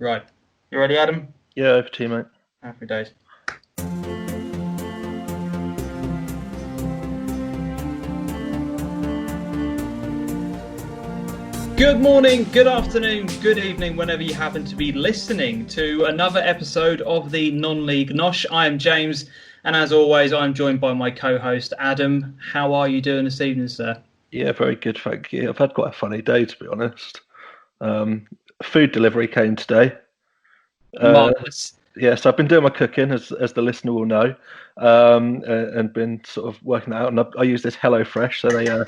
Right. You ready, Adam? Yeah, over to you, mate. Happy days. Good morning, good afternoon, good evening, whenever you happen to be listening to another episode of the Non League Nosh. I am James, and as always, I'm joined by my co-host Adam. How are you doing this evening, sir? Yeah, very good, thank you. I've had quite a funny day, to be honest. Food delivery came today. Marvellous. So I've been doing my cooking, as the listener will know, and been sort of working that out. And I use this HelloFresh, so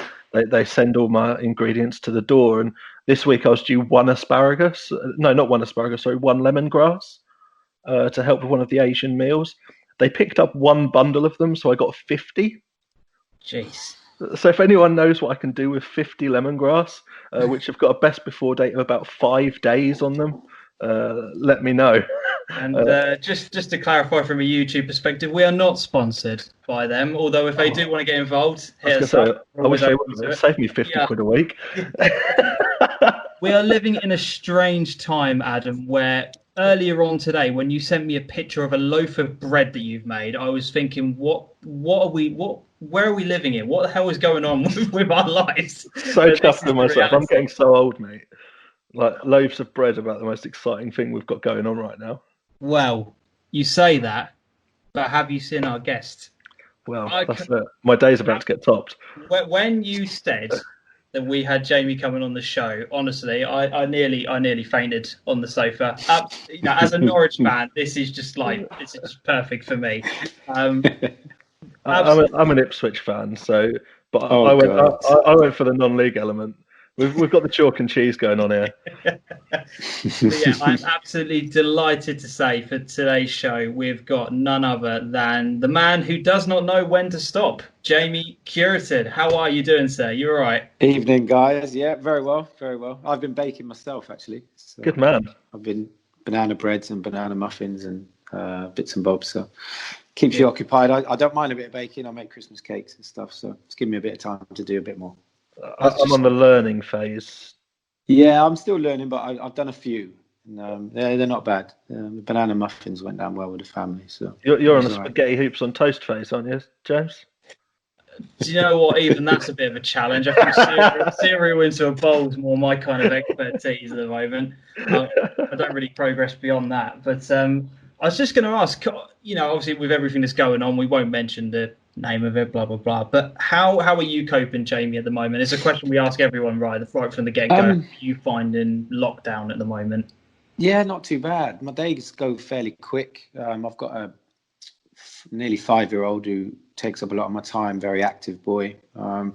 they send all my ingredients to the door. And this week I was due one asparagus. No, not one asparagus. Sorry, one lemongrass to help with one of the Asian meals. They picked up one bundle of them, so I got 50. Jeez. So if anyone knows what I can do with 50 lemongrass, which have got a best before date of about 5 days on them, let me know. And just to clarify from a YouTube perspective, we are not sponsored by them. Although if they do want to get involved, I wish they would. Save me 50 quid a week. We are living in a strange time, Adam, where earlier on today, when you sent me a picture of a loaf of bread that you've made, I was thinking, where are we living in? What the hell is going on with our lives? So chuffed with myself. I'm getting so old, mate. Like, loaves of bread about the most exciting thing we've got going on right now. Well, you say that, but have you seen our guest? Well, that's it. My day's about to get topped. When you said that we had Jamie coming on the show, honestly, I nearly fainted on the sofa. As a Norwich fan, this is just perfect for me. I'm an Ipswich fan, but I went for the non-league element. We've got the chalk and cheese going on here. I'm absolutely delighted to say for today's show we've got none other than the man who does not know when to stop, Jamie Cureton. How are you doing, sir? You all right? Evening, guys. Yeah, very well, very well. I've been baking myself, actually. So good man. I've been banana breads and banana muffins and bits and bobs, so keeps you occupied. I don't mind a bit of baking. I make Christmas cakes and stuff, so it's given me a bit of time to do a bit more. I'm on the learning phase. Yeah, I'm still learning, but I've done a few. And, they're not bad. The banana muffins went down well with the family. So you're on the spaghetti hoops on toast phase, aren't you, James? Do you know what? Even that's a bit of a challenge. I think cereal into a bowl is more my kind of expertise at the moment. I don't really progress beyond that. But I was just going to ask, obviously with everything that's going on, we won't mention the name of it, blah blah blah. But how are you coping, Jamie, at the moment? It's a question we ask everyone right from the get go. How are you finding lockdown at the moment? Yeah, not too bad. My days go fairly quick. I've got a nearly 5-year-old who takes up a lot of my time. Very active boy. So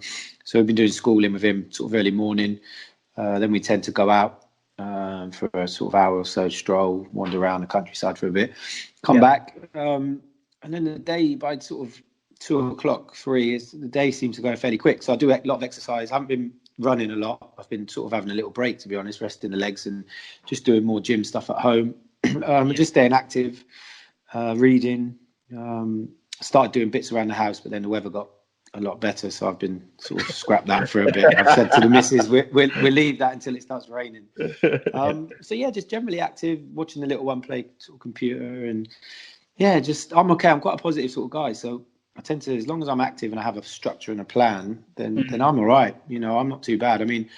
we've been doing schooling with him sort of early morning. Then we tend to go out for a sort of hour or so stroll, wander around the countryside for a bit, come back, and then the day by sort of 2:00, 3 the day seems to go fairly quick. So I do a lot of exercise. I haven't been running a lot. I've been sort of having a little break, to be honest, resting the legs and just doing more gym stuff at home. Just staying active, reading. Started doing bits around the house, but then the weather got a lot better, so I've been sort of scrapped that for a bit. I've said to the missus, we'll leave that until it starts raining. So yeah, just generally active, watching the little one play sort of computer, and I'm okay. I'm quite a positive sort of guy, so I tend to, as long as I'm active and I have a structure and a plan, then I'm all right. I'm not too bad. I mean,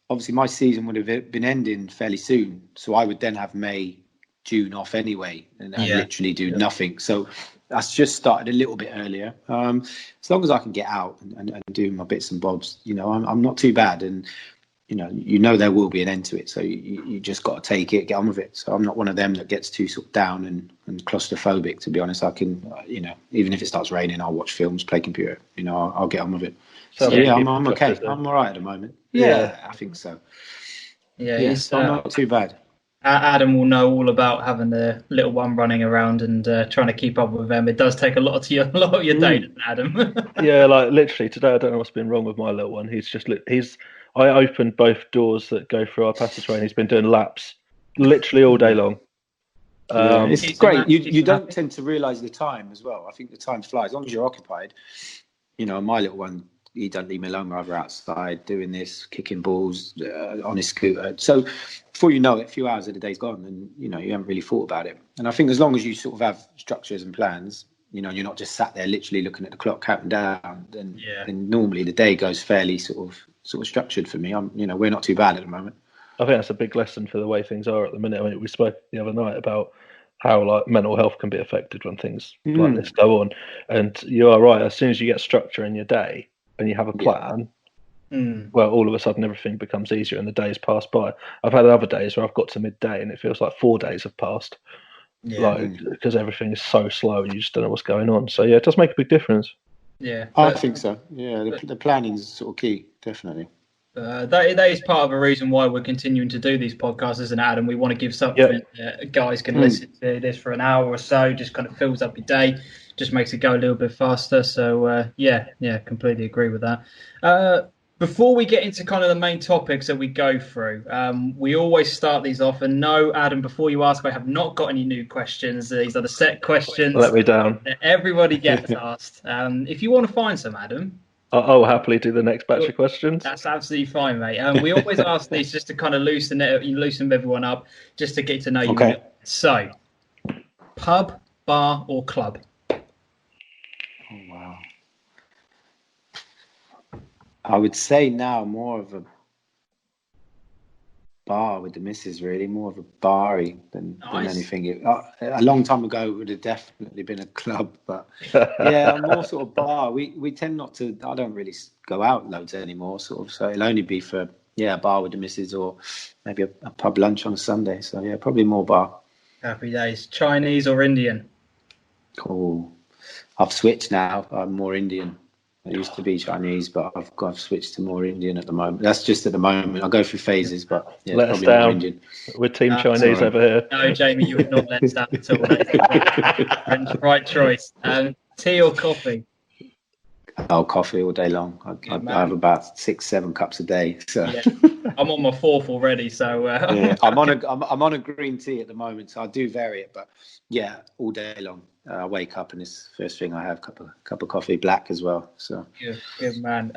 obviously my season would have been ending fairly soon, so I would then have May, June off anyway, and literally do nothing. So that's just started a little bit earlier. As long as I can get out and do my bits and bobs, I'm not too bad. And there will be an end to it. So you just got to take it, get on with it. So I'm not one of them that gets too sort of down and claustrophobic, to be honest. I can, even if it starts raining, I'll watch films, play computer, I'll get on with it. So I'm okay. I'm all right at the moment. Yeah, I think so. Yeah, I'm not too bad. Adam will know all about having the little one running around and trying to keep up with them. It does take a lot of your day, Adam. Yeah, like literally today, I don't know what's been wrong with my little one. I opened both doors that go through our passageway, and he's been doing laps literally all day long. It's great. You don't tend to realise the time as well. I think the time flies as long as you're occupied. My little one, he doesn't leave me alone. We're either outside doing this, kicking balls on his scooter. So before you know it, a few hours of the day's gone, and you haven't really thought about it. And I think as long as you sort of have structures and plans, you're not just sat there literally looking at the clock counting down. Then normally the day goes fairly sort of structured for me. We're not too bad at the moment. I think that's a big lesson for the way things are at the minute. I mean, we spoke the other night about how like mental health can be affected when things like this go on. And you are right. As soon as you get structure in your day and you have a plan, well, all of a sudden everything becomes easier and the days pass by. I've had other days where I've got to midday and it feels like 4 days have passed. Because everything is so slow and you just don't know what's going on. So it does make a big difference. Yeah, I think so. Yeah, the planning is sort of key, definitely. That is part of a reason why we're continuing to do these podcasts, isn't it, Adam? We want to give something guys can listen to this for an hour or so, just kind of fills up your day, just makes it go a little bit faster. So, completely agree with that. Before we get into kind of the main topics that we go through, we always start these off. And no, Adam, before you ask, I have not got any new questions. These are the set questions. Let me down. That everybody gets asked. If you want to find some, Adam, I'll happily do the next batch of questions. That's absolutely fine, mate. We always ask these just to kind of loosen everyone up, just to get to know you. Okay. So, pub, bar, or club? Oh, wow. I would say now more of a bar with the missus, really, more of a bar-y than anything. A long time ago, it would have definitely been a club, but I'm more sort of bar. We tend not to. I don't really go out loads anymore, sort of. So it'll only be for a bar with the missus or maybe a pub lunch on a Sunday. So probably more bar. Happy days. Chinese or Indian? Oh, I've switched now. I'm more Indian. I used to be Chinese, but I've switched to more Indian at the moment. That's just at the moment. I go through phases, but let us down. We're team Chinese over here. No, Jamie, you would not let us down at all. Right choice. Tea or coffee? Oh, coffee all day long. I have about 6-7 cups a day. So I'm on my 4th already. So I'm on a green tea at the moment. So I do vary it, but all day long. I wake up and it's the first thing I have cup of coffee, black as well. So good man.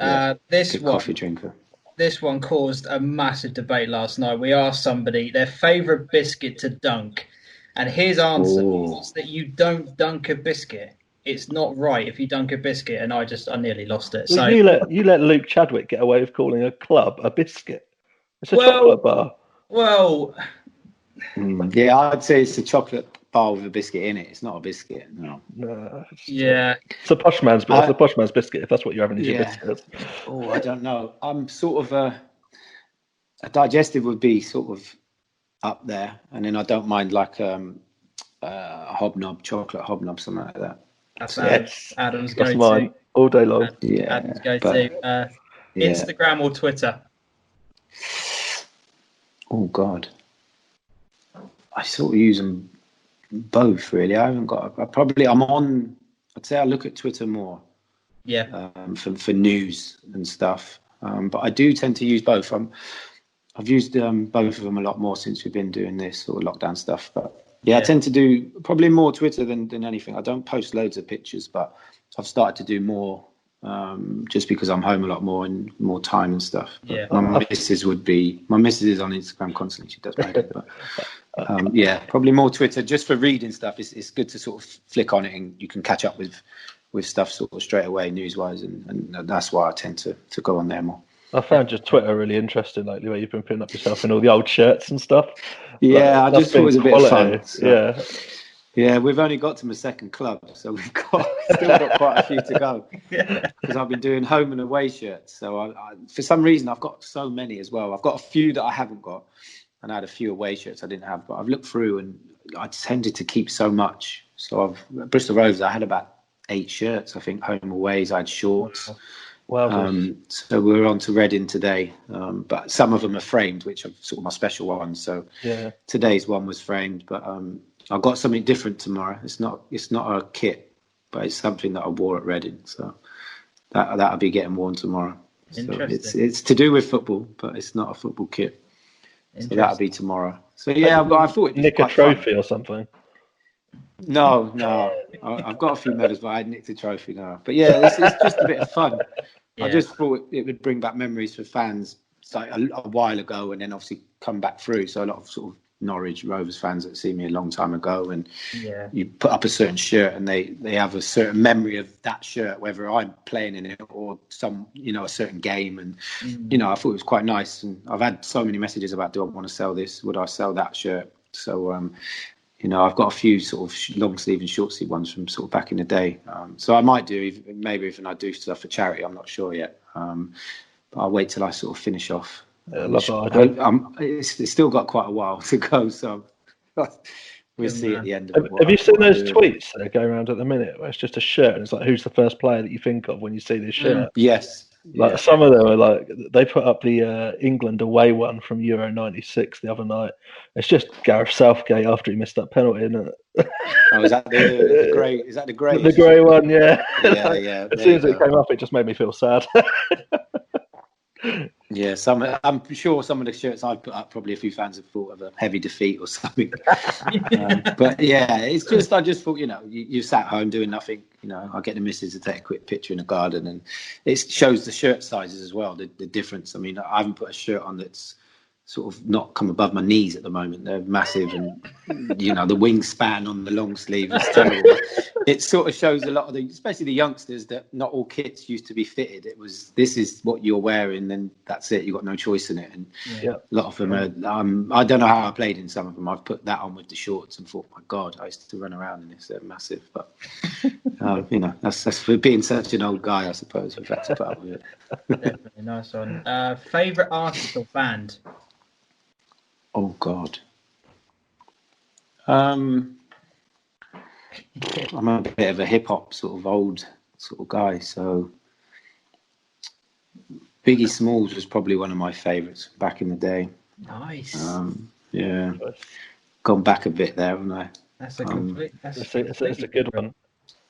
This one, coffee drinker. This one caused a massive debate last night. We asked somebody their favourite biscuit to dunk, and his answer was that you don't dunk a biscuit. It's not right if you dunk a biscuit, and I nearly lost it. So you let Luke Chadwick get away with calling a club a biscuit. It's a chocolate bar. Well, I'd say it's a chocolate bar with a biscuit in it. It's not a biscuit. No. It's a posh man's biscuit. It's a posh man's biscuit. If that's what you're having as your biscuit. Oh, I don't know. I'm sort of a digestive would be sort of up there, and then I don't mind like a chocolate hobnob, something like that. That's Adam's go-to. That's mine all day long. Adam's go-to. Instagram or Twitter? Oh God, I sort of use them both really. I haven't got. I'd say I look at Twitter more. For news and stuff. But I do tend to use both. I've used both of them a lot more since we've been doing this sort of lockdown stuff. But I tend to do probably more Twitter than anything. I don't post loads of pictures, but I've started to do more just because I'm home a lot more and more time and stuff. But my missus is on Instagram constantly. She does my edit, but probably more Twitter just for reading stuff. It's good to sort of flick on it and you can catch up with stuff sort of straight away news wise, and that's why I tend to go on there more. I found your Twitter really interesting lately, where you've been putting up yourself in all the old shirts and stuff. I just thought it was a bit of fun. So. Yeah, we've only got to my second club, so we've still got quite a few to go. Because I've been doing home and away shirts. So I, for some reason, I've got so many as well. I've got a few that I haven't got, and I had a few away shirts I didn't have. But I've looked through, and I tended to keep so much. So at Bristol Rovers, I had about 8 shirts. I think home aways. I had shorts. Wow. So we're on to Reading today, but some of them are framed, which are sort of my special ones. So today's one was framed, but I've got something different tomorrow. It's not a kit, but it's something that I wore at Reading. So that'll be getting worn tomorrow. So it's to do with football, but it's not a football kit. So that'll be tomorrow. So I thought it'd nick a trophy or something. No, I've got a few medals, but I nicked a trophy now. But it's just a bit of fun. I just thought it would bring back memories for fans. It's like a while ago, and then obviously come back through. So a lot of sort of Norwich Rovers fans that see me a long time ago, and you put up a certain shirt, and they have a certain memory of that shirt, whether I'm playing in it or some, a certain game. And I thought it was quite nice. And I've had so many messages about, do I want to sell this? Would I sell that shirt? So I've got a few sort of long sleeve and short sleeve ones from sort of back in the day. So I might do, maybe even I do stuff for charity. I'm not sure yet. But I'll wait till I sort of finish off. It's still got quite a while to go, so we'll see at the end of it. Have you seen those tweets that are going around at the minute where it's just a shirt and it's like, who's the first player that you think of when you see this shirt? Yes. Like some of them are like, they put up the England away one from Euro '96 the other night. It's just Gareth Southgate after he missed that penalty, isn't it? Oh, is that the grey? Is that the grey? The grey one, yeah. Yeah. As soon as it came up, it just made me feel sad. Yeah, I'm sure some of the shirts I've put up, probably a few fans have thought of a heavy defeat or something. But yeah, it's just, I just thought, you sat home doing nothing. I get the missus to take a quick picture in the garden, and it shows the shirt sizes as well, the difference. I mean, I haven't put a shirt on that's sort of not come above my knees at the moment. They're massive, and the wingspan on the long sleeve is terrible. It sort of shows a lot of especially the youngsters, that not all kits used to be fitted. It was, this is what you're wearing, and that's it. You've got no choice in it. And a lot of them are, I don't know how I played in some of them. I've put that on with the shorts and thought, my God, I used to run around in this. They're massive. But, that's for being such an old guy, I suppose. We've had to put up with it. Definitely, nice one. Favourite artist or band? Oh, God. I'm a bit of a hip-hop sort of old sort of guy, so Biggie Smalls was probably one of my favourites back in the day. Nice. Yeah. Gone back a bit there, haven't I? That's a complete... It's a good one.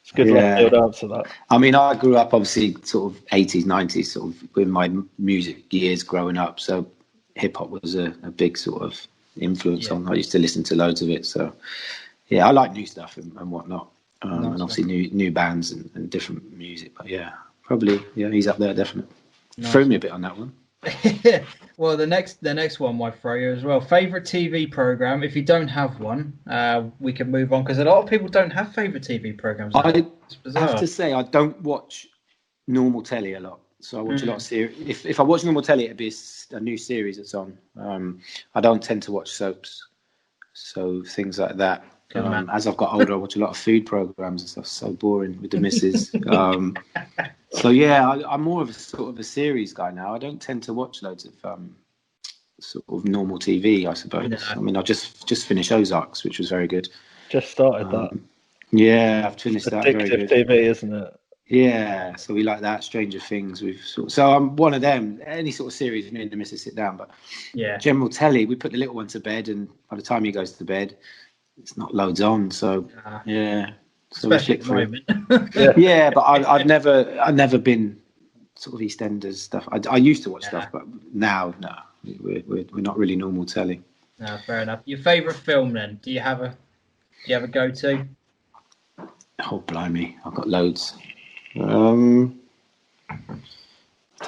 It's a good left-field answer, that. I mean, I grew up, obviously, sort of 80s, 90s, sort of with my music years growing up, so hip-hop was a big sort of influence on. I used to listen to loads of it, so I like new stuff and whatnot, and obviously new bands and different music. But probably he's up there definitely. Threw me a bit on that one. Well, the next one might throw you as well. Favorite TV program? If you don't have one, we can move on, because a lot of people don't have favorite TV programs. I have to say, I don't watch normal telly a lot. So I watch a lot of series. If I watch normal telly, it'd be a new series that's on. I don't tend to watch soaps, so things like that. As I've got older, I watch a lot of food programs and stuff. So boring with the missus. I'm more of a sort of a series guy now. I don't tend to watch loads of sort of normal TV, I suppose. No. I mean, I just finished Ozarks, which was very good. Just started that. Yeah, I've finished that. Very good. Addictive TV, isn't it? Yeah, so we like that. Stranger Things. So I'm one of them. Any sort of series, me and the missus sit down. But general telly, we put the little one to bed, and by the time he goes to bed, it's not loads on. So so especially at the moment. But I've never been sort of EastEnders stuff. I used to watch stuff, but now no, we're not really normal telly. No, fair enough. Your favourite film then? Do you have a go-to? Oh blimey, I've got loads. I don't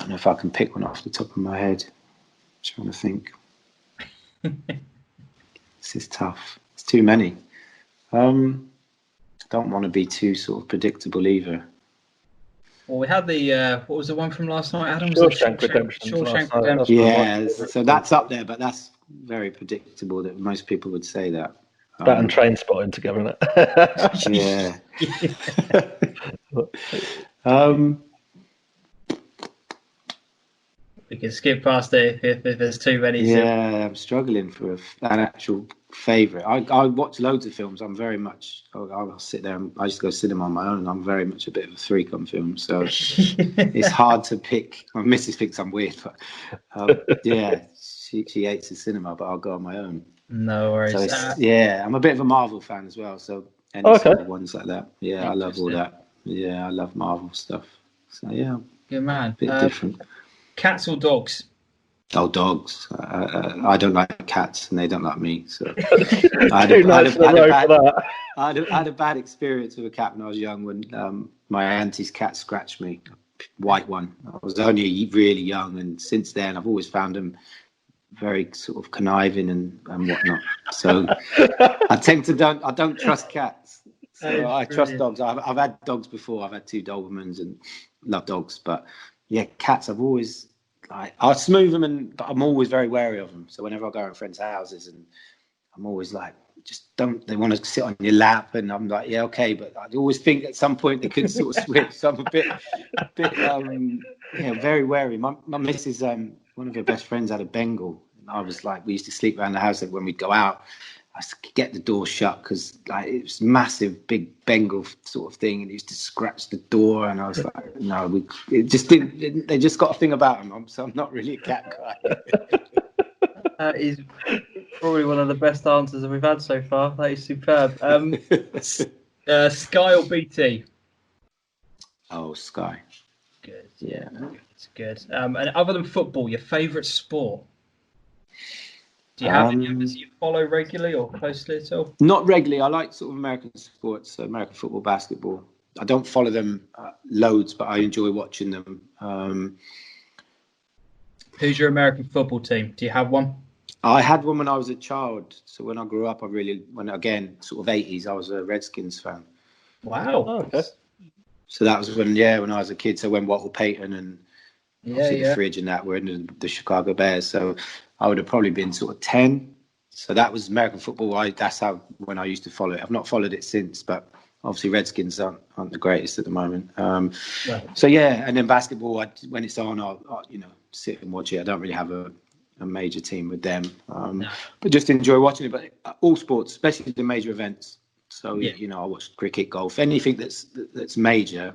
know if I can pick one off the top of my head. I'm trying to think. This is tough. It's too many. Don't want to be too sort of predictable either. Well, we had the what was the one from last night, Adam? Shawshank Redemption. Yeah, so that's up there, but that's very predictable. That most people would say that. That and Trainspotting together, isn't it? Yeah. We can skip past it if there's too many. Yeah, I'm struggling for an actual favourite. I watch loads of films. I'm very much. I'll sit there. I used to go cinema on my own. I'm very much a bit of a freak on film, so it's hard to pick. My missus thinks I'm weird, but she hates the cinema, but I'll go on my own. No worries. So I'm a bit of a Marvel fan as well. So any sort of ones like that. Yeah, I love all that. Yeah, I love Marvel stuff. So good man. A bit different. Cats or dogs? Oh, dogs. I don't like cats, and they don't like me. So I had a bad experience with a cat when I was young. When my auntie's cat scratched me, white one. I was only really young, and since then I've always found them very sort of conniving and whatnot. So I don't trust cats. So I trust dogs. I've had dogs before. I've had 2 Dobermans and love dogs. But yeah, cats, I've always, I'll smooth them, but I'm always very wary of them. So whenever I go around friends' houses, and I'm always like, just don't, they want to sit on your lap, and I'm like, yeah, okay, but I always think at some point they could sort of switch. So I'm a bit very wary. My missus, one of her best friends had a Bengal, and I was like, we used to sleep around the house, and when we'd go out, I used to get the door shut because like it was massive, big Bengal sort of thing, and he used to scratch the door, and I was like, no, it just didn't. They just got a thing about them, so I'm not really a cat guy. That is probably one of the best answers that we've had so far. That is superb. Sky or BT? Oh, Sky. Good. Yeah. It's good. And other than football, your favourite sport? Do you have any others you follow regularly or closely at all? Not regularly. I like sort of American sports, American football, basketball. I don't follow them loads, but I enjoy watching them. Who's your American football team? Do you have one? I had one when I was a child. So when I grew up, again, sort of 80s, I was a Redskins fan. Wow. Oh, okay. So that was when I was a kid. So when Walter Payton and the Fridge and that were in the Chicago Bears. So I would have probably been sort of 10. So that was American football. That's when I used to follow it. I've not followed it since, but obviously Redskins aren't the greatest at the moment. Right. So yeah, and then basketball, when it's on, I'll sit and watch it. I don't really have a major team with them, but just enjoy watching it. But all sports, especially the major events. So I watch cricket, golf, anything that's major,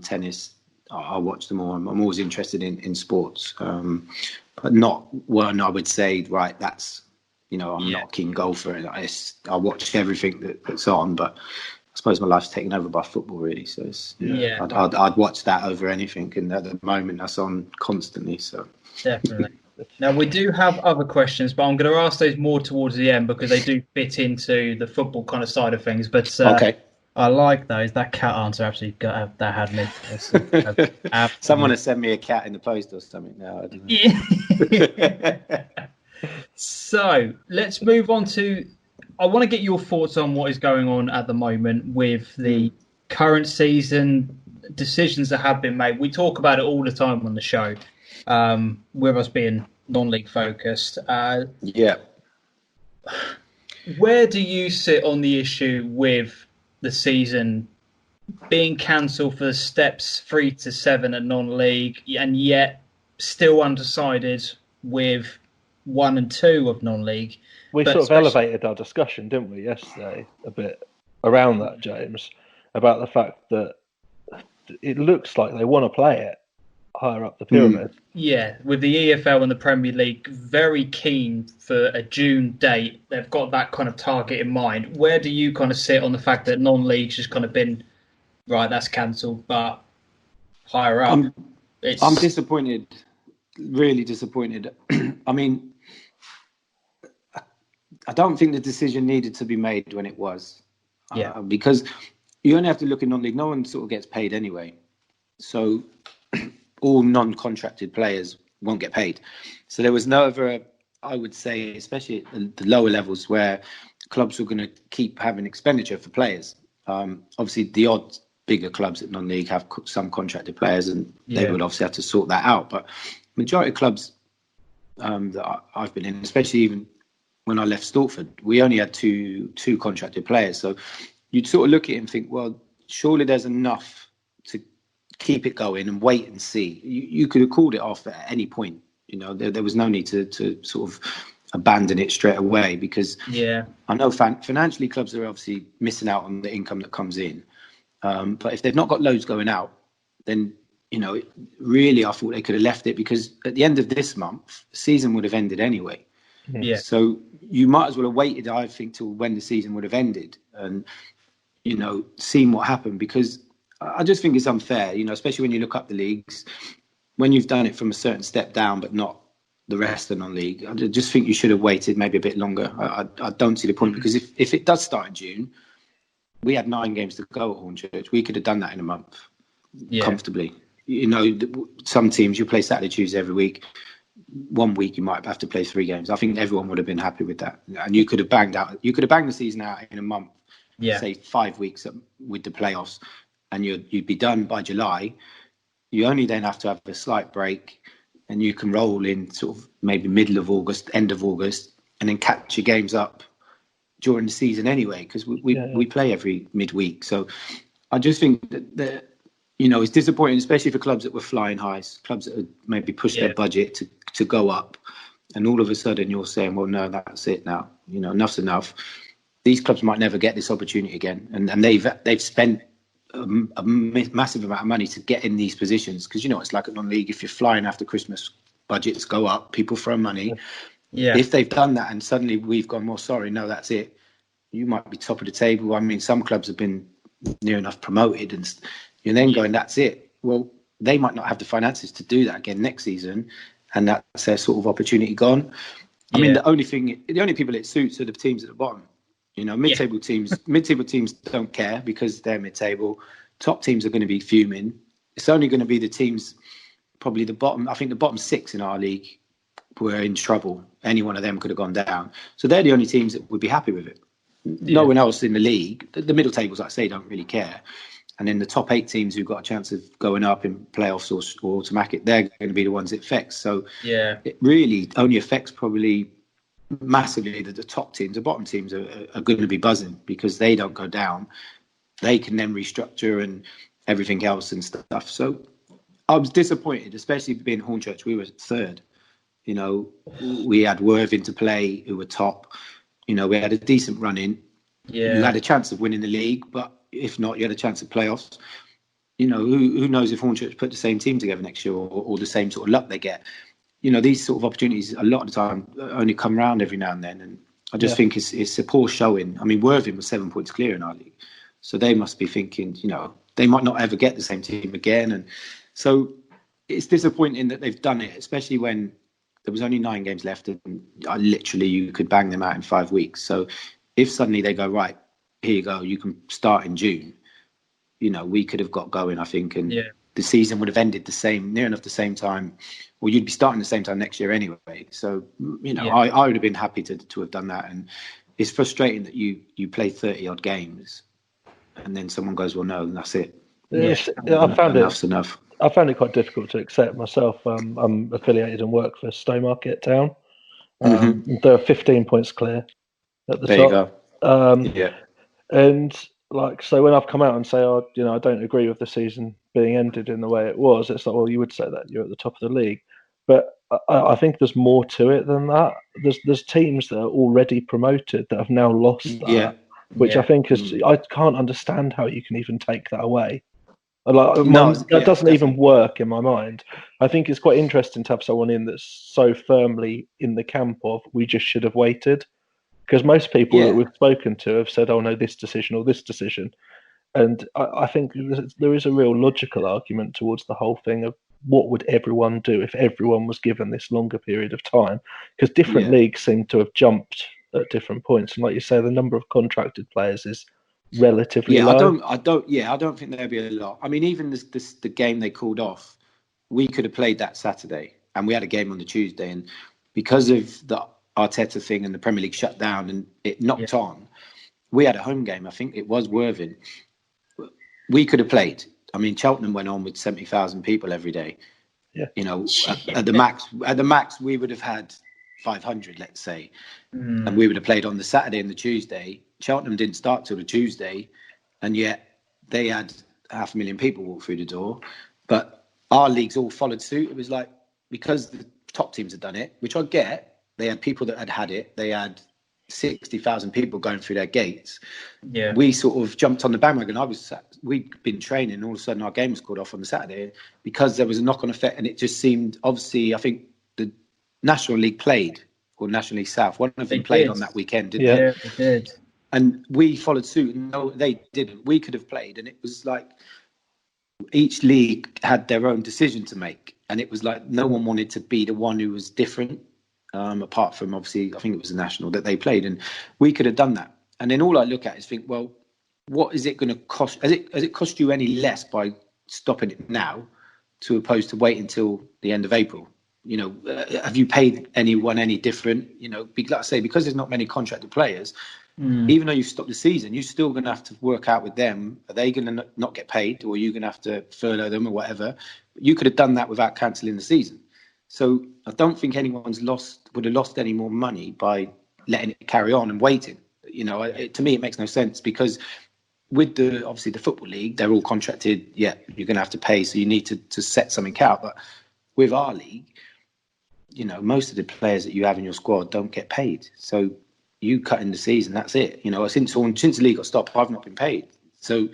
tennis. I watch them all. I'm always interested in sports, but not one I would say, right, that's, I'm not a keen golfer. I watch everything that's on, but I suppose my life's taken over by football, really. So I'd watch that over anything. And at the moment, that's on constantly. So definitely. Now, we do have other questions, but I'm going to ask those more towards the end because they do fit into the football kind of side of things. But okay. I like those. That cat answer absolutely that had me. Someone has sent me a cat in the post or something now. I don't know. So let's move on to. I want to get your thoughts on what is going on at the moment with the current season, decisions that have been made. We talk about it all the time on the show, with us being non-league focused. Where do you sit on the issue with the season being cancelled for the steps 3 to 7 at non-league, and yet still undecided with 1 and 2 of non-league? We sort of elevated our discussion, didn't we, yesterday, a bit around that, James, about the fact that it looks like they want to play it higher up the pyramid. Yeah, with the EFL and the Premier League very keen for a June date. They've got that kind of target in mind. Where do you kind of sit on the fact that non-league's just kind of been, right, that's cancelled, but higher up? I'm disappointed, really disappointed. I mean, I don't think the decision needed to be made when it was. Because you only have to look at non-league. No one sort of gets paid anyway. So all non-contracted players won't get paid. So there was no other, I would say, especially at the lower levels where clubs were going to keep having expenditure for players. Obviously, the odd bigger clubs at non-league have some contracted players, and they would obviously have to sort that out. But majority of clubs that I've been in, especially even when I left Stortford, we only had two contracted players. So you'd sort of look at it and think, well, surely there's enough to keep it going and wait and see. You could have called it off at any point. There was no need to sort of abandon it straight away, because I know financially clubs are obviously missing out on the income that comes in. But if they've not got loads going out, then, really I thought they could have left it, because at the end of this month, the season would have ended anyway. Yeah. So you might as well have waited, I think, till when the season would have ended and, seen what happened, because I just think it's unfair, especially when you look up the leagues, when you've done it from a certain step down, but not the rest of non-league. I just think you should have waited maybe a bit longer. I don't see the point, because if it does start in June, we had 9 games to go at Hornchurch. We could have done that in a month comfortably. some teams you play Saturday, Tuesday every week. One week you might have to play 3 games. I think everyone would have been happy with that, and you could have banged the season out in a month. Say 5 weeks with the playoffs, and you'd be done by July. You only then have to have a slight break, and you can roll in sort of maybe middle of August, end of August, and then catch your games up during the season anyway, because we play every midweek. So I just think that it's disappointing, especially for clubs that were flying high, clubs that had maybe pushed their budget to go up, and all of a sudden you're saying, well, no, that's it now. Enough's enough. These clubs might never get this opportunity again, and they've spent a massive amount of money to get in these positions, because it's like a non-league. If you're flying after Christmas, budgets go up, people throw money. If they've done that and suddenly we've gone, well, sorry, no, that's it, you might be top of the table. I mean, some clubs have been near enough promoted, and you're then going, that's it. Well, they might not have the finances to do that again next season, and that's their sort of opportunity gone. I mean, the only people it suits are the teams at the bottom. Mid-table teams don't care because they're mid-table. Top teams are going to be fuming. It's only going to be the teams, probably the bottom. I think the bottom 6 in our league were in trouble. Any one of them could have gone down. So they're the only teams that would be happy with it. No one else in the league. The middle tables, like I say, don't really care. And then the top 8 teams who've got a chance of going up in playoffs or automatic, they're going to be the ones it affects. So it really only affects probably massively the top teams. The bottom teams are going to be buzzing because they don't go down. They can then restructure and everything else and stuff. So I was disappointed, especially being Hornchurch. We were 3rd. We had Worthing to play, who were top. We had a decent run in. You had a chance of winning the league, but if not, you had a chance of playoffs. Who knows if Hornchurch put the same team together next year or the same sort of luck they get. These sort of opportunities a lot of the time only come around every now and then. And I just think it's a poor showing. I mean, Worthing was 7 points clear in our league. So they must be thinking, they might not ever get the same team again. And so it's disappointing that they've done it, especially when there was only 9 games left and literally you could bang them out in 5 weeks. So if suddenly they go, right, here you go, you can start in June, we could have got going, I think. And the season would have ended near enough the same time. Well, you'd be starting the same time next year anyway. So, I would have been happy to have done that. And it's frustrating that you play 30 odd games and then someone goes, well, no, and that's it. Enough's enough. I found it quite difficult to accept myself. I'm affiliated and work for Stowmarket Town. They're 15 points clear at the top. There you go. And so when I've come out and say, I don't agree with the season being ended in the way it was, it's like, well, you would say that you're at the top of the league. But I think there's more to it than that. There's teams that are already promoted that have now lost that, which I think is, I can't understand how you can even take that away. That doesn't even work in my mind. I think it's quite interesting to have someone in that's so firmly in the camp of, we just should have waited. Because most people that we've spoken to have said, oh no, this decision or this decision. And I think there is a real logical argument towards the whole thing of what would everyone do if everyone was given this longer period of time? Because different leagues seem to have jumped at different points. And like you say, the number of contracted players is relatively low. I don't think there'd be a lot. I mean, even the game they called off, we could have played that Saturday and we had a game on the Tuesday. And because of the Arteta thing and the Premier League shut down and it knocked on, we had a home game. I think it was Worthing. We could have played. I mean, Cheltenham went on with 70,000 people every day. At the max, we would have had 500, let's say, and we would have played on the Saturday and the Tuesday. Cheltenham didn't start till the Tuesday, and yet they had 500,000 people walk through the door. But our leagues all followed suit. It was like, because the top teams had done it, which I get. They had people that had it. They had 60,000 people going through their gates. Yeah, we sort of jumped on the bandwagon. We'd been training, and all of a sudden our game was called off on the Saturday because there was a knock-on effect, and it just seemed, obviously, I think the National League played, or National League South, one of them played on that weekend, didn't they? Yeah, they did. And we followed suit. No, they didn't. We could have played, and it was like each league had their own decision to make, and it was like no one wanted to be the one who was different. Apart from, obviously, I think it was the National that they played, and we could have done that. And then all I look at is think, well, what is it going to cost? Has it cost you any less by stopping it now to opposed to waiting until the end of April. Have you paid anyone any different? Like I say, because there's not many contracted players, even though you've stopped the season, you're still going to have to work out with them. Are they going to not get paid, or are you going to have to furlough them or whatever? You could have done that without cancelling the season. So I don't think anyone's would have lost any more money by letting it carry on and waiting. To me, it makes no sense, because with obviously the Football League, they're all contracted. Yeah, you're going to have to pay, so you need to set something out. But with our league, most of the players that you have in your squad don't get paid. So you cut in the season, that's it. Since the league got stopped, I've not been paid. So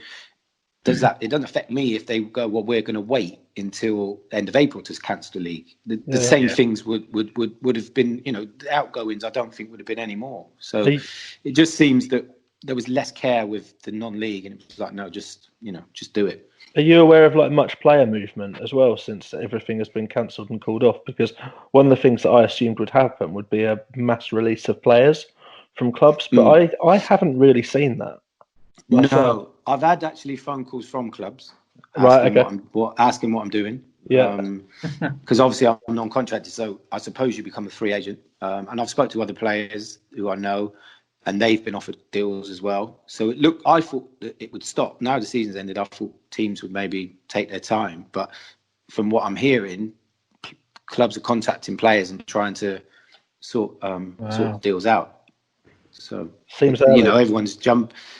it doesn't affect me if they go, well, we're going to wait until the end of April to cancel the league. The same things would have been, the outgoings, I don't think would have been any more. So it just seems that there was less care with the non-league, and it was like, no, just do it. Are you aware of much player movement as well since everything has been cancelled and called off? Because one of the things that I assumed would happen would be a mass release of players from clubs, but I haven't really seen that myself. No, I've had actually phone calls from clubs asking what I'm doing. Yeah. Because obviously I'm non-contracted, so I suppose you become a free agent. And I've spoke to other players who I know, and they've been offered deals as well. So I thought that it would stop. Now the season's ended, I thought teams would maybe take their time. But from what I'm hearing, clubs are contacting players and trying to sort deals out. So seems everyone's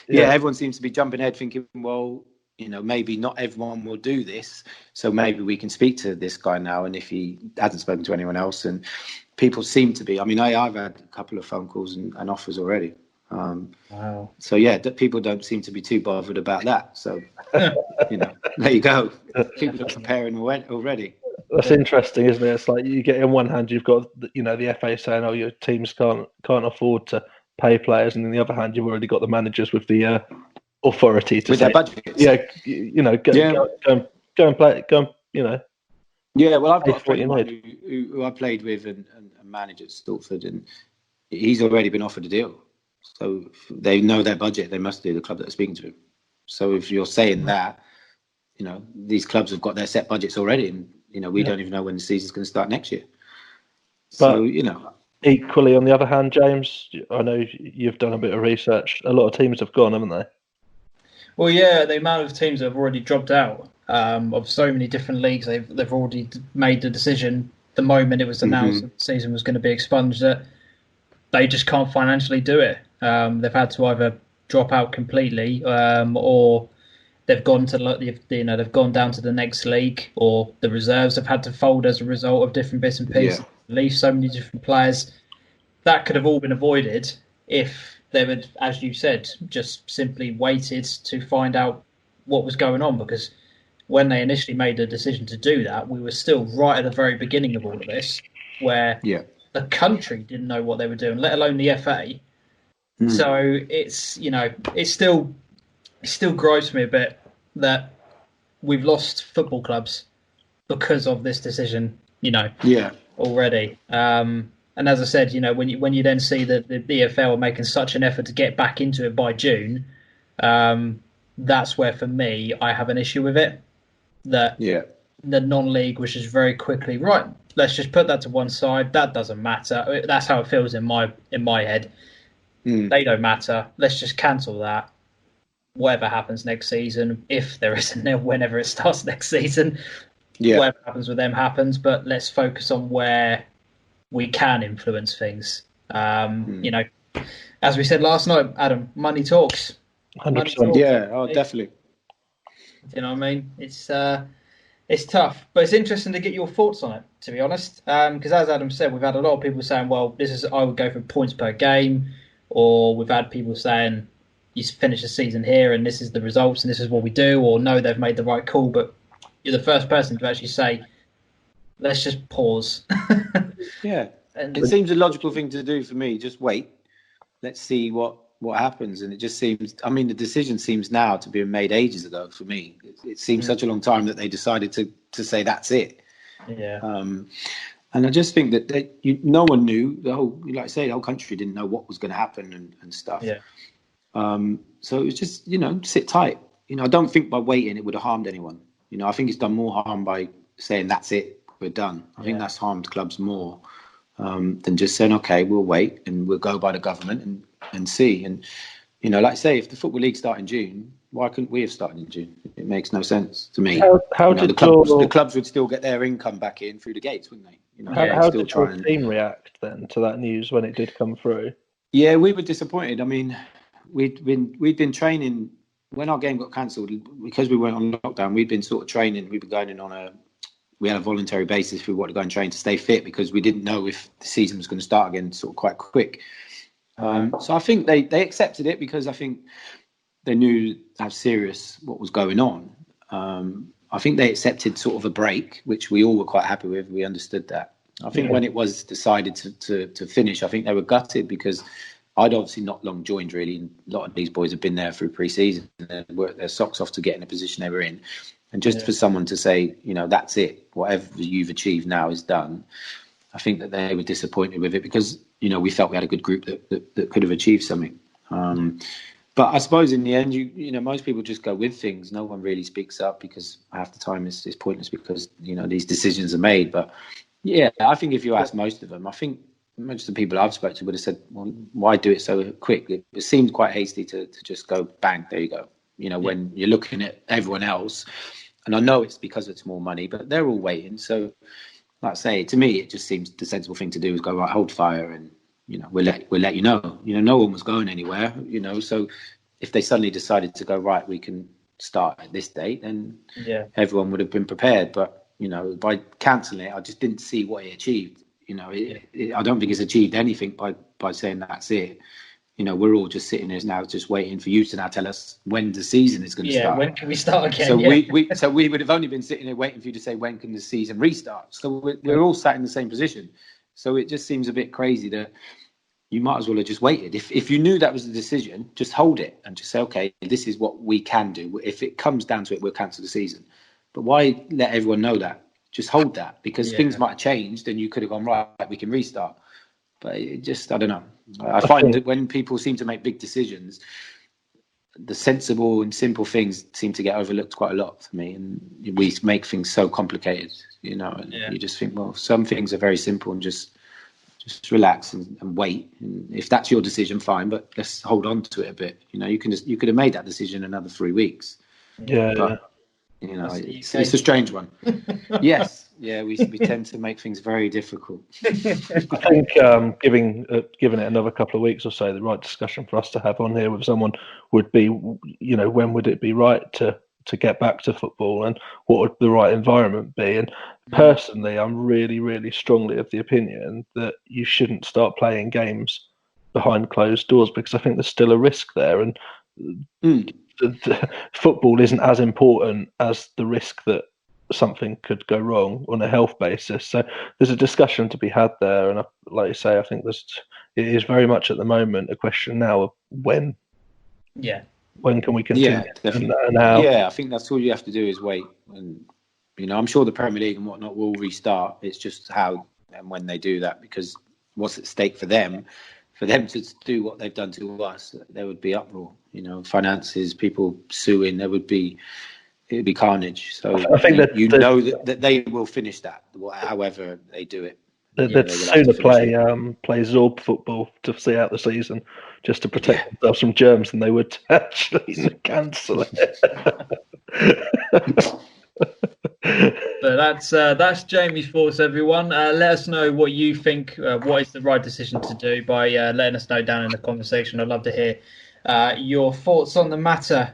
everyone seems to be jumping ahead, thinking, well, maybe not everyone will do this, so maybe we can speak to this guy now. And if he hasn't spoken to anyone else, and people seem to be. I mean, I've had a couple of phone calls and offers already. Wow. So people don't seem to be too bothered about that. So there you go. People are preparing already. That's interesting, isn't it? It's like you get in one hand, you've got the FA saying, "Oh, your teams can't afford to pay players," and on the other hand, you've already got the managers with the authority to with say, their budgets. Yeah, go and play. Go and, Yeah, well, I've got a friend of mine who I played with and managed at Stalford, and he's already been offered a deal. So they know their budget. They must do, the club that are speaking to him. So if you're saying that, these clubs have got their set budgets already, and we don't even know when the season's going to start next year. So equally, on the other hand, James, I know you've done a bit of research. A lot of teams have gone, haven't they? Well, yeah, the amount of teams that have already dropped out of so many different leagues, they've already made the decision the moment it was announced that the season was going to be expunged that they just can't financially do it. They've had to either drop out completely, or they've gone to they've gone down to the next league, or the reserves have had to fold as a result of different bits and pieces. Leave so many different players. That could have all been avoided if they would, as you said, just simply waited to find out what was going on. Because when they initially made the decision to do that, we were still right at the very beginning of all of this, where the country didn't know what they were doing, let alone the FA. So it's it still gripes me a bit that we've lost football clubs because of this decision. Already. And as I said, when you then see that the EFL are making such an effort to get back into it by June, that's where, for me, I have an issue with it. That the non-league was just very quickly, right, let's just put that to one side. That doesn't matter. That's how it feels in my head. They don't matter. Let's just cancel that. Whatever happens next season, if there isn't, whenever it starts next season, whatever happens with them happens. But let's focus on where we can influence things. As we said last night, Adam, money talks. 100%. Yeah, definitely. You know what I mean? It's tough, but it's interesting to get your thoughts on it, to be honest. Because as Adam said, we've had a lot of people saying, well, I would go for points per game, or we've had people saying, you finish the season here and this is the results and this is what we do, or no, they've made the right call. But you're the first person to actually say, let's just pause. And it seems a logical thing to do for me. Just wait. Let's see what happens. And it just seems, the decision seems now to be made ages ago for me. It seems such a long time that they decided to say that's it. Yeah. And I just think that no one knew, the whole country didn't know what was going to happen and stuff. Yeah. So it was just, sit tight. I don't think by waiting it would have harmed anyone. I think it's done more harm by saying that's it, we're done. I think that's harmed clubs more than just saying, okay, we'll wait and we'll go by the government and see. And, you know, like I say, if the Football League start in June, why couldn't we have started in June? It makes no sense to me. How did the clubs would still get their income back in through the gates, wouldn't they? You know, how did your team react then to that news when it did come through? Yeah, we were disappointed. I mean, we'd been training when our game got cancelled because we went on lockdown. We'd been sort of training. We'd been going in we had a voluntary basis. We wanted to go and train to stay fit because we didn't know if the season was going to start again sort of quite quick. So I think they accepted it because I think they knew how serious what was going on. I think they accepted sort of a break, which we all were quite happy with. We understood that. I think when it was decided to finish, I think they were gutted because I'd obviously not long joined really. And a lot of these boys have been there through pre-season and worked their socks off to get in the position they were in. And just for someone to say, you know, that's it, whatever you've achieved now is done. I think that they were disappointed with it because, you know, we felt we had a good group that could have achieved something. But I suppose in the end, you know, most people just go with things. No one really speaks up because half the time it's pointless because, you know, these decisions are made. But yeah, I think if you ask most of them, I think most of the people I've spoken to would have said, well, why do it so quick? It seemed quite hasty to just go, bang, there you go. You know, when you're looking at everyone else, and I know it's because it's more money, but they're all waiting. So, like I say, to me, it just seems the sensible thing to do is go, right, hold fire, and you know, we'll let you know. You know, no one was going anywhere. You know, so if they suddenly decided to go, right, we can start at this date, then everyone would have been prepared. But you know, by cancelling it, I just didn't see what it achieved. You know, I don't think it's achieved anything by saying that's it. You know, we're all just sitting here now, just waiting for you to now tell us when the season is going to start. Yeah, when can we start again? So we would have only been sitting here waiting for you to say when can the season restart. So we're all sat in the same position. So it just seems a bit crazy that you might as well have just waited. If you knew that was the decision, just hold it and just say, okay, this is what we can do. If it comes down to it, we'll cancel the season. But why let everyone know that? Just hold that because things might have changed and you could have gone, right, we can restart. But it just, I don't know. I find that when people seem to make big decisions, the sensible and simple things seem to get overlooked quite a lot for me. And we make things so complicated, you know, and you just think, well, some things are very simple and just relax and wait. And if that's your decision, fine, but let's hold on to it a bit. You know, you could have made that decision another 3 weeks. But, you know, it's a strange one. Yes. Yeah, we tend to make things very difficult. I think giving it another couple of weeks or so, the right discussion for us to have on here with someone would be, you know, when would it be right to get back to football and what would the right environment be? And personally, I'm really, really strongly of the opinion that you shouldn't start playing games behind closed doors because I think there's still a risk there. And the football isn't as important as the risk that something could go wrong on a health basis. So there's a discussion to be had there, and like you say, I think it is very much at the moment a question now of when can we continue? Yeah, definitely. And how? Yeah, I think that's all you have to do is wait, and you know, I'm sure the Premier League and whatnot will restart. It's just how and when they do that, because what's at stake for them to do what they've done to us, there would be uproar, you know, finances, people suing, it'd be carnage. So I think that that they will finish that, however they do it. They'd sooner play Zorb football to see out the season, just to protect themselves from germs, than they would to actually cancel it. So that's Jamie's thoughts, everyone. Let us know what you think. What is the right decision to do by letting us know down in the conversation. I'd love to hear your thoughts on the matter.